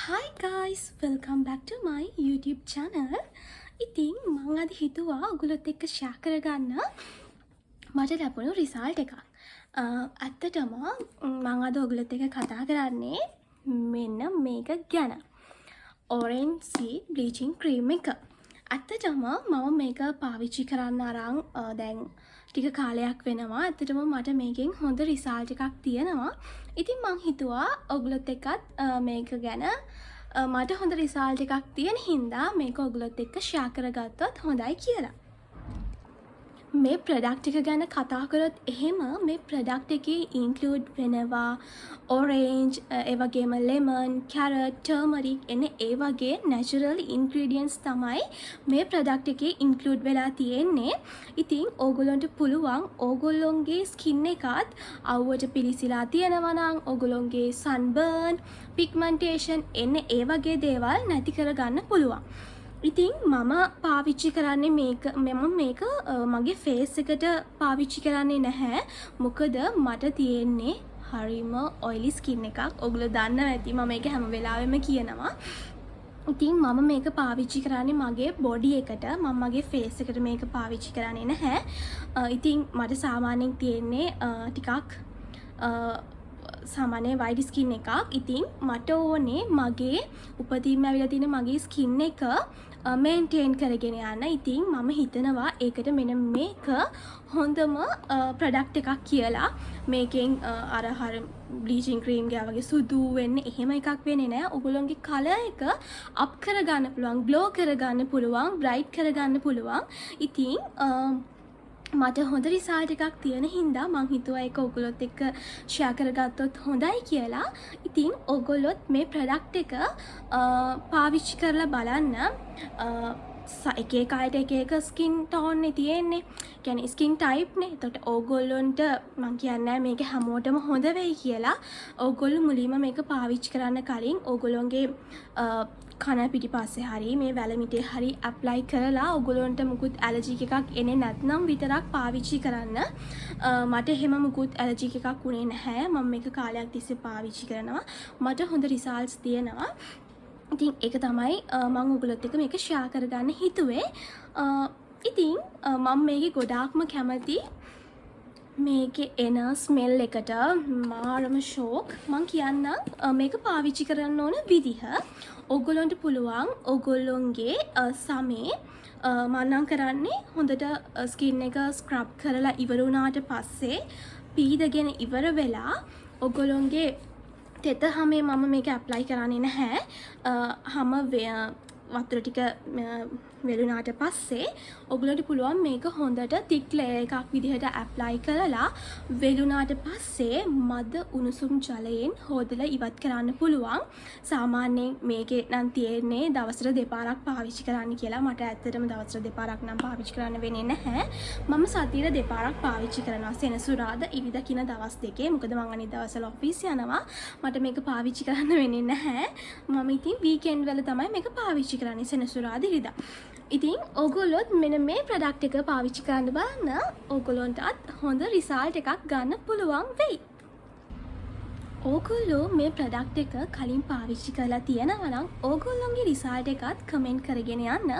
Hi guys, welcome back to my YouTube channel. ඉතින් මං අද හිතුවා ඔයගොල්ලොත් එක්ක ෂෙයා කරගන්න මට ලැබුණු රිසල්ට් එකක්. ඇත්තටම මං අද ඔයගොල්ලොත් එක්ක කතා කරන්නේ මෙන්න මේක ගැන. Orange Seed Bleaching Cream එක. ඇත්තටම මම මේක පාවිච්චි කරන්න අරන් දැන් ටික කාලයක් වෙනවා. ඇත්තටම මට මේකෙන් හොඳ රිසල්ට් එකක් තියෙනවා. ඉතින් මං හිතුවා ඔයගොල්ලොත් එක්කත් මේක ගැන මට හොඳ රිසල්ට් එකක් තියෙන හින්දා මේක ඔයගොල්ලොත් එක්ක ෂෙයා කරගත්තොත් හොඳයි කියලා. මේ ප්‍රොඩක්ට් එක ගැන කතා කරොත් එහෙම මේ ප්‍රොඩක්ට් එකේ ඉන්ක්ලූඩ් වෙනවා orange ඒ වගේම lemon, carrot, turmeric එන ඒ වගේ natural ingredients තමයි මේ ප්‍රොඩක්ට් එකේ ඉන්ක්ලූඩ් වෙලා තියෙන්නේ. ඉතින් ඕගොල්ලන්ට පුළුවන් ඕගොල්ලොන්ගේ ස්කින් එකත් අවුවට පිලිසිලා තියෙනවා නම් ඕගොල්ලොන්ගේ sunburn, pigmentation එන ඒ වගේ දේවල් නැති කරගන්න පුළුවන්. ඉතින් මම පාවිච්චි කරන්නේ මේක මගේ ෆේස් එකට පාවිච්චි කරන්නේ නැහැ. මොකද මට තියෙන්නේ හරිම ඔයිලි ස්කින් එකක්. ඔයගොල්ලෝ දන්නවා ඇති මම මේක හැම වෙලාවෙම කියනවා. ඉතින් මම මේක පාවිච්චි කරන්නේ මගේ බොඩි එකට. මම මගේ ෆේස් එකට මේක පාවිච්චි කරන්නේ නැහැ. ඉතින් මට සාමාන්‍යයෙන් තියෙන්නේ ටිකක් සාමාන්‍ය වයිඩ් ස්කින් එකක්. ඉතින් මට ඕනේ මගේ උපතින්ම ඇවිල්ලා තියෙන මගේ ස්කින් එක මේන්ටේන් කරගෙන යන්න. ඉතින් මම හිතනවා ඒකට මෙන්න මේක හොඳම ප්‍රොඩක්ට් එකක් කියලා. මේකෙන් අර බ්ලීචින් ක්‍රීම් ගේ වගේ සුදු වෙන්න එහෙම එකක් වෙන්නේ නැහැ. ඔයගොල්ලෝගේ කලර් එක අප් කරගන්න පුළුවන්, ග්ලෝ කරගන්න පුළුවන්, බ්‍රයිට් කරගන්න පුළුවන්. ඉතින් මට හොඳ රිසල්ට් එකක් තියෙන හින්දා මං හිතුවා ඒක ඔයගොල්ලොත් එක්ක ෂෙයා කරගත්තොත් හොඳයි කියලා. ඉතින් ඔයගොල්ලොත් මේ ප්‍රොඩක්ට් එක පාවිච්චි කරලා බලන්න. එක එක අයට එක එක ස්කින් ටෝන් නේ තියෙන්නේ. කියන්නේ ස්කින් ටයිප් නේ. එතකොට ඕගොල්ලොන්ට මං කියන්නේ මේක හැමෝටම හොඳ වෙයි කියලා. ඕගොල්ලෝ මුලින්ම මේක පාවිච්චි කරන්න කලින් ඕගොල්ලොන්ගේ කන පිටිපස්සේ හරි මේ වැලමිටේ හරි ඇප්ලයි කරලා ඔයගොල්ලන්ට මුකුත් ඇලර්ජික් එකක් එන්නේ නැත්නම් විතරක් පාවිච්චි කරන්න. මට එහෙම මුකුත් ඇලර්ජික් එකක් උනේ නැහැ. මම මේක කාලයක් තිස්සේ පාවිච්චි කරනවා. මට හොඳ රිසල්ට්ස් තියෙනවා. ඉතින් ඒක තමයි මම ඔයගොල්ලොත් එක්ක මේක ෂෙයා කරගන්න හිතුවේ. ඉතින් මම මේකේ ගොඩාක්ම කැමති මේකේ එන ස්මෙල් එකට. මාරම ෂෝක්. මං කියන්නම් මේක පාවිච්චි කරන්න ඕන විදිහ. ඔයගොල්ලන්ට පුළුවන් ඔයගොල්ලොන්ගේ සමේ මන්නම් කරන්නේ හොඳට ස්කින් එක ස්ක්‍රබ් කරලා ඉවර වුණාට පස්සේ පීදගෙන ඉවර වෙලා ඔයගොල්ලොන්ගේ තෙත හැමේ මම මේක ඇප්ලයි කරන්නේ නැහැ. හැම වතුර ටික වෙලුණාට පස්සේ ඔයගොල්ලන්ට පුළුවන් මේක හොඳට thick layer එකක් විදිහට ඇප්ලයි කරලා වෙලුණාට පස්සේ මද උණුසුම් ජලයෙන් හොදලා ඉවත් කරන්න පුළුවන්. සාමාන්‍යයෙන් මේකේ නම් තියෙන්නේ දවසට දෙපාරක් පාවිච්චි කරන්න කියලා. මට ඇත්තටම දවසට දෙපාරක් නම් පාවිච්චි කරන්න වෙන්නේ නැහැ. මම සතියේ දෙපාරක් පාවිච්චි කරනවා. සෙනසුරාදා ඉරිදා කියන දවස් දෙකේ. මොකද මම අනිත් දවස්වල ඔෆිස් යනවා. මට මේක පාවිච්චි කරන්න වෙන්නේ නැහැ. මම ඉතින් වීකෙන්ඩ් වල තමයි මේක පාවිච්චි කරන්නේ සෙනසුරාදා ඉරිදා. ඉතින් ඔයගොල්ලොත් මෙන්න මේ ප්‍රොඩක්ට් එක පාවිච්චි කරන්න බලන්න. ඔයගොල්ලන්ටත් හොඳ රිසල්ට් එකක් ගන්න පුළුවන් වෙයි. ඔයගොල්ලෝ මේ ප්‍රොඩක්ට් එක කලින් පාවිච්චි කරලා තියෙනවා නම් ඔයගොල්ලොන්ගේ රිසල්ට් එකත් කමෙන්ට් කරගෙන යන්න.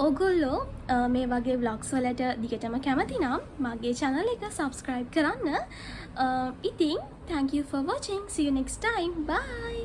ඔයගොල්ලෝ මේ වගේ vlogs වලට දිගටම කැමති නම් මගේ channel එක subscribe කරන්න. ඉතින් thank you for watching. See you next time. Bye.